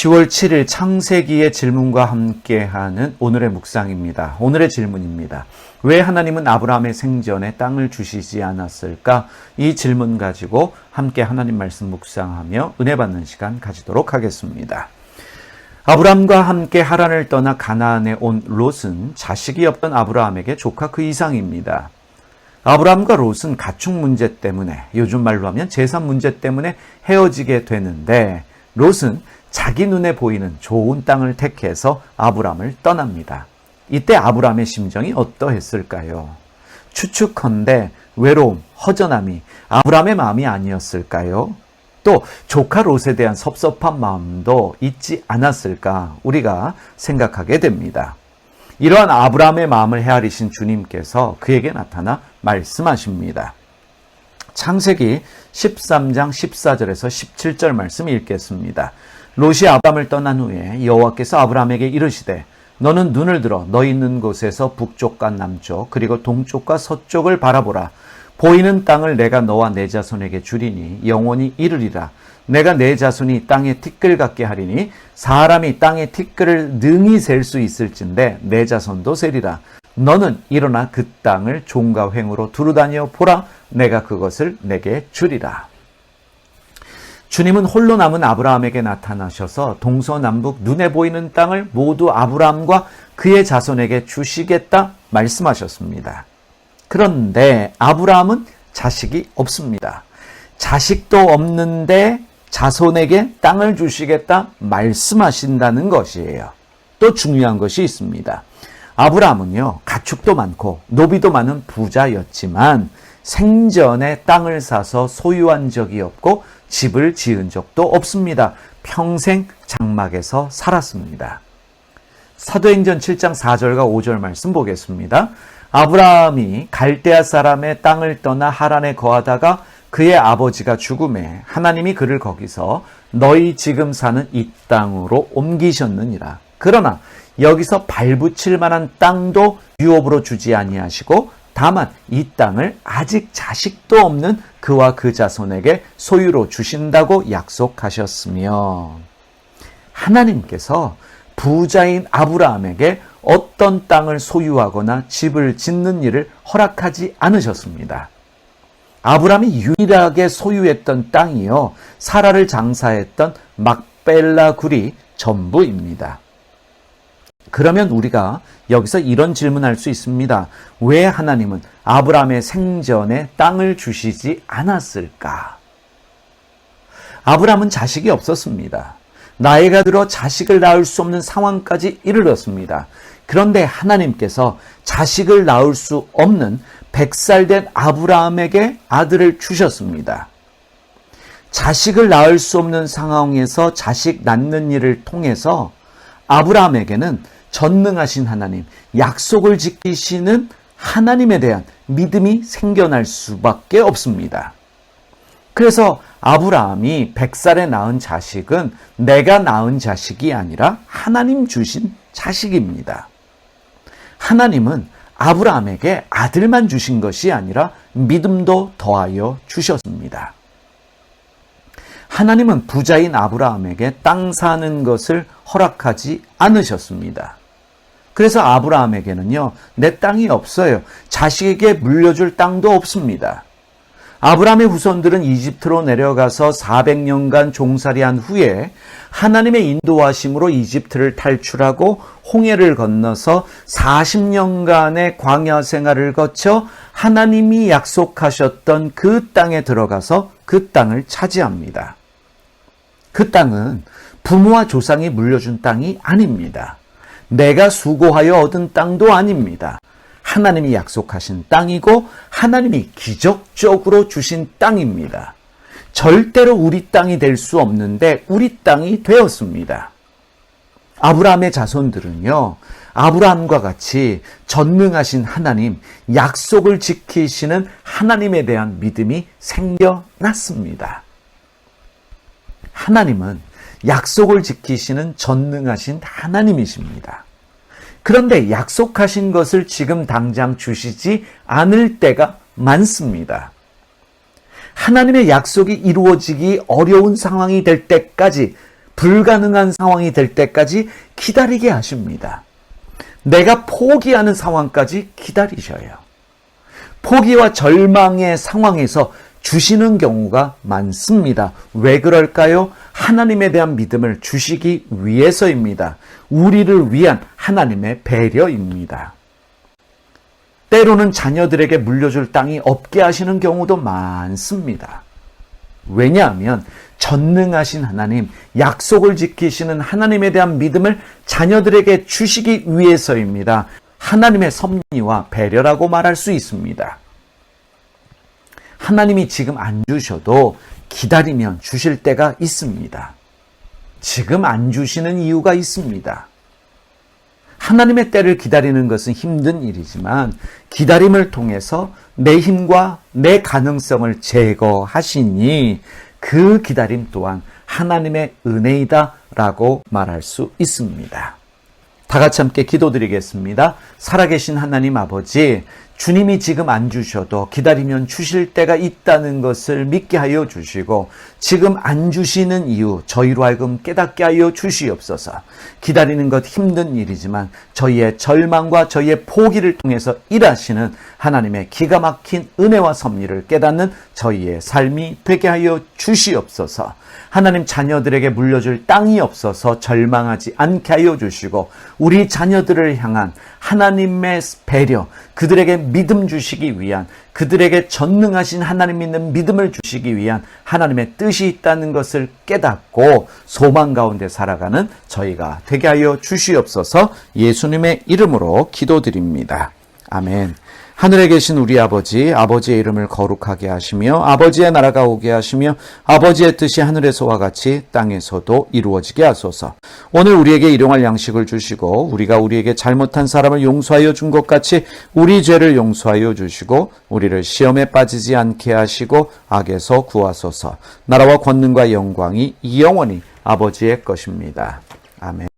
10월 7일 창세기의 질문과 함께하는 오늘의 묵상입니다. 오늘의 질문입니다. 왜 하나님은 아브라함의 생전에 땅을 주시지 않았을까? 이 질문 가지고 함께 하나님 말씀 묵상하며 은혜 받는 시간 가지도록 하겠습니다. 아브라함과 함께 하란을 떠나 가나안에 온 롯은 자식이 없던 아브라함에게 조카 그 이상입니다. 아브라함과 롯은 가축 문제 때문에, 요즘 말로 하면 재산 문제 때문에 헤어지게 되는데, 롯은 자기 눈에 보이는 좋은 땅을 택해서 아브라함을 떠납니다. 이때 아브라함의 심정이 어떠했을까요? 추측컨대 외로움, 허전함이 아브라함의 마음이 아니었을까요? 또 조카 롯에 대한 섭섭한 마음도 있지 않았을까 우리가 생각하게 됩니다. 이러한 아브라함의 마음을 헤아리신 주님께서 그에게 나타나 말씀하십니다. 창세기 13장 14절에서 17절 말씀 읽겠습니다. 롯이 아브라함을 떠난 후에 여호와께서 아브라함에게 이르시되 너는 눈을 들어 너 있는 곳에서 북쪽과 남쪽 그리고 동쪽과 서쪽을 바라보라. 보이는 땅을 내가 너와 내 자손에게 주리니 영원히 이르리라. 내가 내 자손이 땅의 티끌 같게 하리니 사람이 땅의 티끌을 능히 셀 수 있을진데 내 자손도 세리라. 너는 일어나 그 땅을 종과 횡으로 두루다니어 보라. 내가 그것을 내게 주리라. 주님은 홀로 남은 아브라함에게 나타나셔서 동서남북 눈에 보이는 땅을 모두 아브라함과 그의 자손에게 주시겠다 말씀하셨습니다. 그런데 아브라함은 자식이 없습니다. 자식도 없는데 자손에게 땅을 주시겠다 말씀하신다는 것이에요. 또 중요한 것이 있습니다. 아브라함은요, 가축도 많고 노비도 많은 부자였지만 생전에 땅을 사서 소유한 적이 없고 집을 지은 적도 없습니다. 평생 장막에서 살았습니다. 사도행전 7장 4절과 5절 말씀 보겠습니다. 아브라함이 갈대아 사람의 땅을 떠나 하란에 거하다가 그의 아버지가 죽음에 하나님이 그를 거기서 너희 지금 사는 이 땅으로 옮기셨느니라. 그러나 여기서 발붙일 만한 땅도 유업으로 주지 아니하시고 다만 이 땅을 아직 자식도 없는 그와 그 자손에게 소유로 주신다고 약속하셨으며 하나님께서 부자인 아브라함에게 어떤 땅을 소유하거나 집을 짓는 일을 허락하지 않으셨습니다. 아브라함이 유일하게 소유했던 땅이요, 사라를 장사했던 막벨라 굴이 전부입니다. 그러면 우리가 여기서 이런 질문할 수 있습니다. 왜 하나님은 아브라함의 생전에 땅을 주시지 않았을까? 아브라함은 자식이 없었습니다. 나이가 들어 자식을 낳을 수 없는 상황까지 이르렀습니다. 그런데 하나님께서 자식을 낳을 수 없는 100살 된 아브라함에게 아들을 주셨습니다. 자식을 낳을 수 없는 상황에서 자식 낳는 일을 통해서 아브라함에게는 전능하신 하나님, 약속을 지키시는 하나님에 대한 믿음이 생겨날 수밖에 없습니다. 그래서 아브라함이 100살에 낳은 자식은 내가 낳은 자식이 아니라 하나님 주신 자식입니다. 하나님은 아브라함에게 아들만 주신 것이 아니라 믿음도 더하여 주셨습니다. 하나님은 부자인 아브라함에게 땅 사는 것을 허락하지 않으셨습니다. 그래서 아브라함에게는요, 내 땅이 없어요. 자식에게 물려줄 땅도 없습니다. 아브라함의 후손들은 이집트로 내려가서 400년간 종살이한 후에 하나님의 인도하심으로 이집트를 탈출하고 홍해를 건너서 40년간의 광야 생활을 거쳐 하나님이 약속하셨던 그 땅에 들어가서 그 땅을 차지합니다. 그 땅은 부모와 조상이 물려준 땅이 아닙니다. 내가 수고하여 얻은 땅도 아닙니다. 하나님이 약속하신 땅이고 하나님이 기적적으로 주신 땅입니다. 절대로 우리 땅이 될 수 없는데 우리 땅이 되었습니다. 아브라함의 자손들은요, 아브라함과 같이 전능하신 하나님, 약속을 지키시는 하나님에 대한 믿음이 생겨났습니다. 하나님은 약속을 지키시는 전능하신 하나님이십니다. 그런데 약속하신 것을 지금 당장 주시지 않을 때가 많습니다. 하나님의 약속이 이루어지기 어려운 상황이 될 때까지 불가능한 상황이 될 때까지 기다리게 하십니다. 내가 포기하는 상황까지 기다리셔요. 포기와 절망의 상황에서 주시는 경우가 많습니다. 왜 그럴까요? 하나님에 대한 믿음을 주시기 위해서입니다. 우리를 위한 하나님의 배려입니다. 때로는 자녀들에게 물려줄 땅이 없게 하시는 경우도 많습니다. 왜냐하면 전능하신 하나님, 약속을 지키시는 하나님에 대한 믿음을 자녀들에게 주시기 위해서입니다. 하나님의 섭리와 배려라고 말할 수 있습니다. 하나님이 지금 안 주셔도 기다리면 주실 때가 있습니다. 지금 안 주시는 이유가 있습니다. 하나님의 때를 기다리는 것은 힘든 일이지만 기다림을 통해서 내 힘과 내 가능성을 제거하시니 그 기다림 또한 하나님의 은혜이다라고 말할 수 있습니다. 다 같이 함께 기도드리겠습니다. 살아계신 하나님 아버지, 주님이 지금 안 주셔도 기다리면 주실 때가 있다는 것을 믿게 하여 주시고 지금 안 주시는 이유 저희로 하여금 깨닫게 하여 주시옵소서. 기다리는 것 힘든 일이지만 저희의 절망과 저희의 포기를 통해서 일하시는 하나님의 기가 막힌 은혜와 섭리를 깨닫는 저희의 삶이 되게 하여 주시옵소서. 하나님, 자녀들에게 물려줄 땅이 없어서 절망하지 않게 하여 주시고 우리 자녀들을 향한 하나님의 배려, 그들에게 믿음 주시기 위한, 그들에게 전능하신 하나님 믿는 믿음을 주시기 위한 하나님의 뜻이 있다는 것을 깨닫고 소망 가운데 살아가는 저희가 되게 하여 주시옵소서. 예수님의 이름으로 기도드립니다. 아멘. 하늘에 계신 우리 아버지, 아버지의 이름을 거룩하게 하시며 아버지의 나라가 오게 하시며 아버지의 뜻이 하늘에서와 같이 땅에서도 이루어지게 하소서. 오늘 우리에게 일용할 양식을 주시고 우리가 우리에게 잘못한 사람을 용서하여 준 것 같이 우리 죄를 용서하여 주시고 우리를 시험에 빠지지 않게 하시고 악에서 구하소서. 나라와 권능과 영광이 영원히 아버지의 것입니다. 아멘.